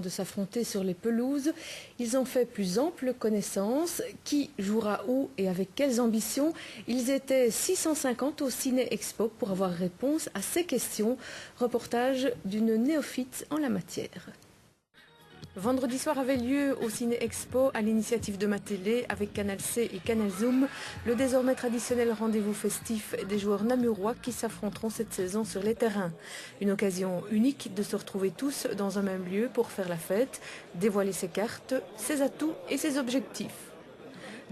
de s'affronter sur les pelouses. Ils ont fait plus ample connaissance. Qui jouera où et avec quelles ambitions? Ils étaient 650 au Ciné Expo pour avoir réponse à ces questions. Reportage d'une néophyte en la matière. Vendredi soir avait lieu au Ciné Expo, à l'initiative de Matélé, avec Canal C et Canal Zoom, le désormais traditionnel rendez-vous festif des joueurs namurois qui s'affronteront cette saison sur les terrains. Une occasion unique de se retrouver tous dans un même lieu pour faire la fête, dévoiler ses cartes, ses atouts et ses objectifs.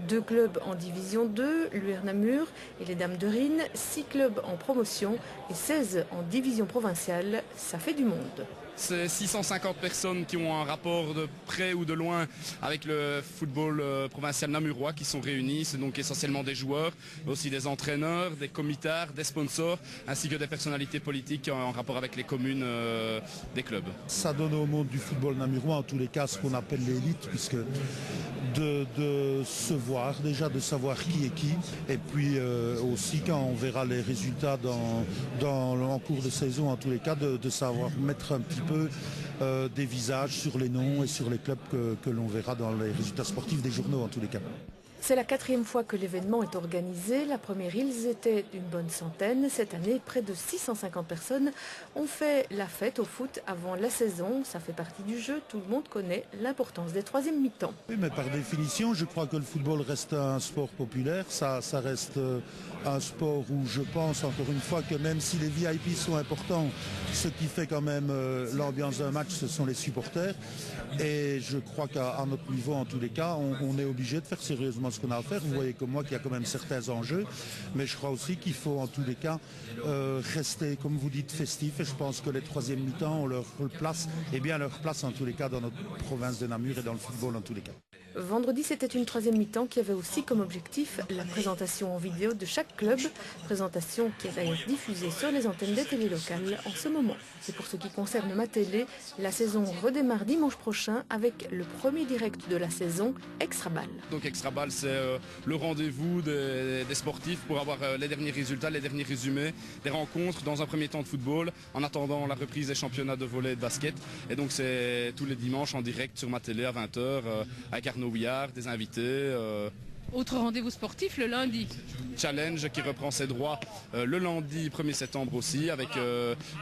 2 clubs en division 2, l'UR Namur et les Dames de Rhine, 6 clubs en promotion et 16 en division provinciale, ça fait du monde. C'est 650 personnes qui ont un rapport de près ou de loin avec le football provincial namurois qui sont réunis. C'est donc essentiellement des joueurs, mais aussi des entraîneurs, des comitards, des sponsors, ainsi que des personnalités politiques en rapport avec les communes des clubs. Ça donne au monde du football namurois en tous les cas ce qu'on appelle l'élite, puisque de se voir déjà, de savoir qui est qui, et puis aussi quand on verra les résultats en cours de saison en tous les cas, de savoir mettre un petit peu des visages sur les noms et sur les clubs que l'on verra dans les résultats sportifs des journaux en tous les cas. C'est la 4e fois que l'événement est organisé. La première, ils étaient une bonne centaine. Cette année, près de 650 personnes ont fait la fête au foot avant la saison. Ça fait partie du jeu. Tout le monde connaît l'importance des 3e mi-temps. Oui, mais par définition, je crois que le football reste un sport populaire. Ça reste un sport où je pense encore une fois que même si les VIP sont importants, ce qui fait quand même l'ambiance d'un match, ce sont les supporters. Et je crois qu'à notre niveau, en tous les cas, on est obligé de faire sérieusement ce qu'on a à faire. Vous voyez comme moi qu'il y a quand même certains enjeux, mais je crois aussi qu'il faut en tous les cas rester, comme vous dites, festif. Et je pense que les 3e mi-temps ont leur place, et bien leur place en tous les cas dans notre province de Namur et dans le football en tous les cas. Vendredi, c'était une 3e mi-temps qui avait aussi comme objectif la présentation en vidéo de chaque club, présentation qui est d'ailleurs diffusée sur les antennes des télés locales en ce moment. Et pour ce qui concerne ma télé, la saison redémarre dimanche prochain avec le premier direct de la saison, Extra Ball. Donc Extra Ball, c'est le rendez-vous des sportifs pour avoir les derniers résultats, les derniers résumés, des rencontres dans un premier temps de football, en attendant la reprise des championnats de volley et de basket. Et donc c'est tous les dimanches en direct sur ma télé à 20h avec Arnaud Ouillard, des invités. Autre rendez-vous sportif le lundi. Challenge qui reprend ses droits le lundi 1er septembre aussi, avec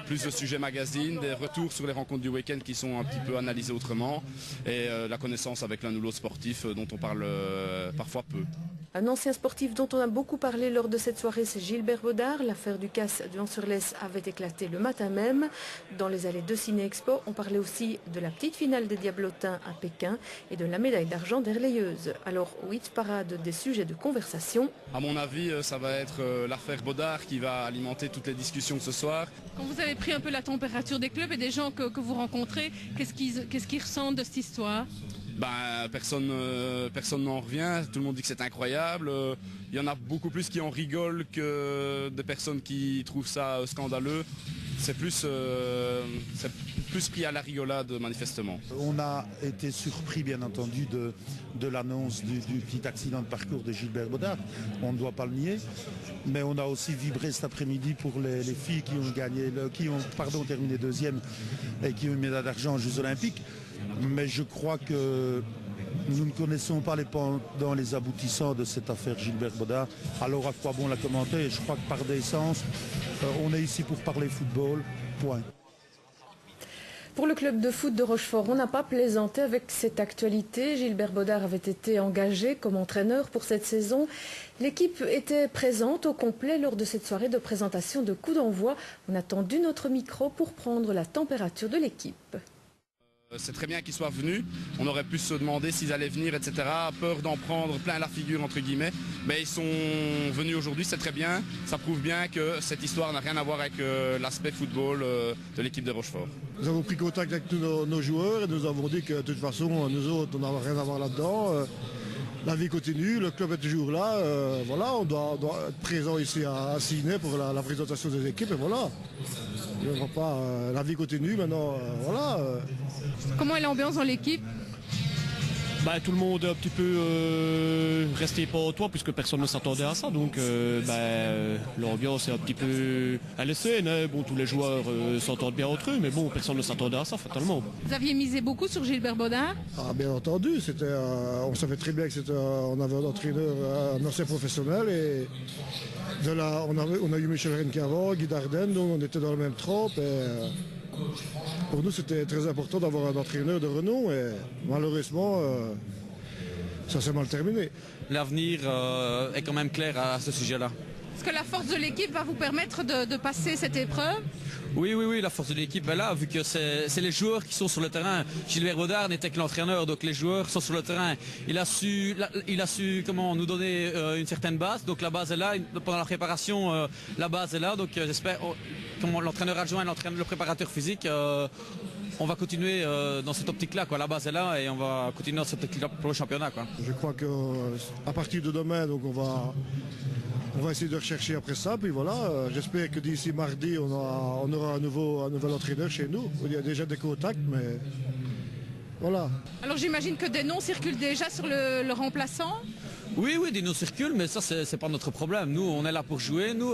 plus de sujets magazines, des retours sur les rencontres du week-end qui sont un petit peu analysées autrement, et la connaissance avec l'un ou l'autre sportif dont on parle parfois peu. Un ancien sportif dont on a beaucoup parlé lors de cette soirée, c'est Gilbert Baudard. L'affaire du casse du Hans-sur-Lesse avait éclaté le matin même. Dans les allées de Ciné Expo, on parlait aussi de la petite finale des Diablotins à Pékin et de la médaille d'argent des relayeuses. Alors, 8 parades des sujets de conversation. À mon avis, ça va être l'affaire Baudard qui va alimenter toutes les discussions ce soir. Quand vous avez pris un peu la température des clubs et des gens que vous rencontrez, qu'est-ce qu'ils ressentent de cette histoire? Personne n'en revient, tout le monde dit que c'est incroyable. Il y en a beaucoup plus qui en rigolent que des personnes qui trouvent ça scandaleux. C'est plus pris à la rigolade manifestement. On a été surpris bien entendu de l'annonce du petit accident de parcours de Gilbert Baudard, on ne doit pas le nier, mais on a aussi vibré cet après-midi pour les filles qui ont terminé 2e et qui ont une médaille d'argent aux Jeux Olympiques. Mais je crois que nous ne connaissons pas les aboutissants de cette affaire Gilbert Baudard. Alors à quoi bon la commenter? Et je crois que par décence, on est ici pour parler football, point. Pour le club de foot de Rochefort, on n'a pas plaisanté avec cette actualité. Gilbert Baudard avait été engagé comme entraîneur pour cette saison. L'équipe était présente au complet lors de cette soirée de présentation de coup d'envoi. On a tendu notre micro pour prendre la température de l'équipe. C'est très bien qu'ils soient venus, on aurait pu se demander s'ils allaient venir, etc. Peur d'en prendre plein la figure, entre guillemets. Mais ils sont venus aujourd'hui, c'est très bien. Ça prouve bien que cette histoire n'a rien à voir avec l'aspect football de l'équipe de Rochefort. Nous avons pris contact avec tous nos joueurs et nous avons dit que de toute façon, nous autres, on n'a rien à voir là-dedans. La vie continue, le club est toujours là. Voilà, on doit être présent ici à Ciné pour la présentation des équipes et voilà. La vie continue maintenant, voilà. Comment est l'ambiance dans l'équipe? Tout le monde est un petit peu resté pantois puisque personne ne s'attendait à ça. Donc l'ambiance est un petit peu à l'essai. Bon, tous les joueurs s'entendent bien entre eux, mais bon, personne ne s'attendait à ça fatalement. Vous aviez misé beaucoup sur Gilbert Baudard? Ah, bien entendu, on savait très bien que on avait un entraîneur, un ancien professionnel et on a eu Michel Rennes avant, Guy Dardenne, donc on était dans la même trempe. Pour nous, c'était très important d'avoir un entraîneur de renom et malheureusement, ça s'est mal terminé. L'avenir est quand même clair à ce sujet-là. Est-ce que la force de l'équipe va vous permettre de passer cette épreuve? Oui, la force de l'équipe est là, vu que c'est les joueurs qui sont sur le terrain. Gilbert Baudard n'était que l'entraîneur, donc les joueurs sont sur le terrain. Il a su nous donner une certaine base, donc la base est là. Pendant la préparation, la base est là, donc j'espère, comme l'entraîneur adjoint et le préparateur physique, on va continuer dans cette optique-là. La base est là et on va continuer dans cette optique-là pour le championnat. Je crois qu'à partir de demain, donc on va essayer de rechercher après ça. Puis voilà, j'espère que d'ici mardi, on aura un nouvel entraîneur chez nous. Il y a déjà des contacts, mais voilà. Alors j'imagine que des noms circulent déjà sur le remplaçant? Oui, des noms circulent, mais ça, c'est pas notre problème. Nous, on est là pour jouer. Nous,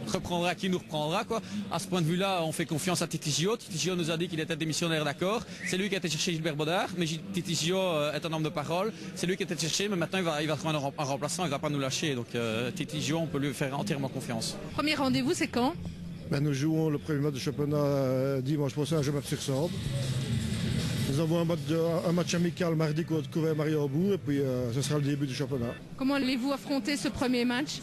reprendra qui nous reprendra. À ce point de vue-là, on fait confiance à Titi Gio. Titi Gio nous a dit qu'il était démissionnaire, d'accord. C'est lui qui a été chercher Gilbert Baudard, mais Titi Gio est un homme de parole. C'est lui qui a été cherché, mais maintenant, il va trouver un remplaçant, il ne va pas nous lâcher. Donc, Titi Gio, on peut lui faire entièrement confiance. Premier rendez-vous, c'est quand? Nous jouons le premier match de championnat dimanche prochain à Gemat-sur-Sorbe. Nous avons un match amical mardi contre Couvet-Mariembourg et puis ce sera le début du championnat. Comment allez-vous affronter ce premier match?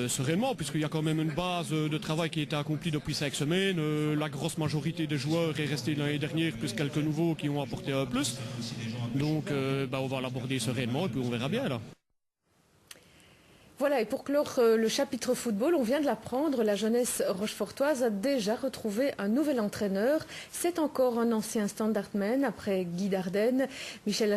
Sereinement, puisqu'il y a quand même une base de travail qui a été accomplie depuis 5 semaines. La grosse majorité des joueurs est restée l'année dernière, plus quelques nouveaux qui ont apporté un plus. Donc on va l'aborder sereinement et puis on verra bien là. Voilà, et pour clore le chapitre football, on vient de l'apprendre, la jeunesse rochefortoise a déjà retrouvé un nouvel entraîneur. C'est encore un ancien standardman après Guy Dardenne. Michel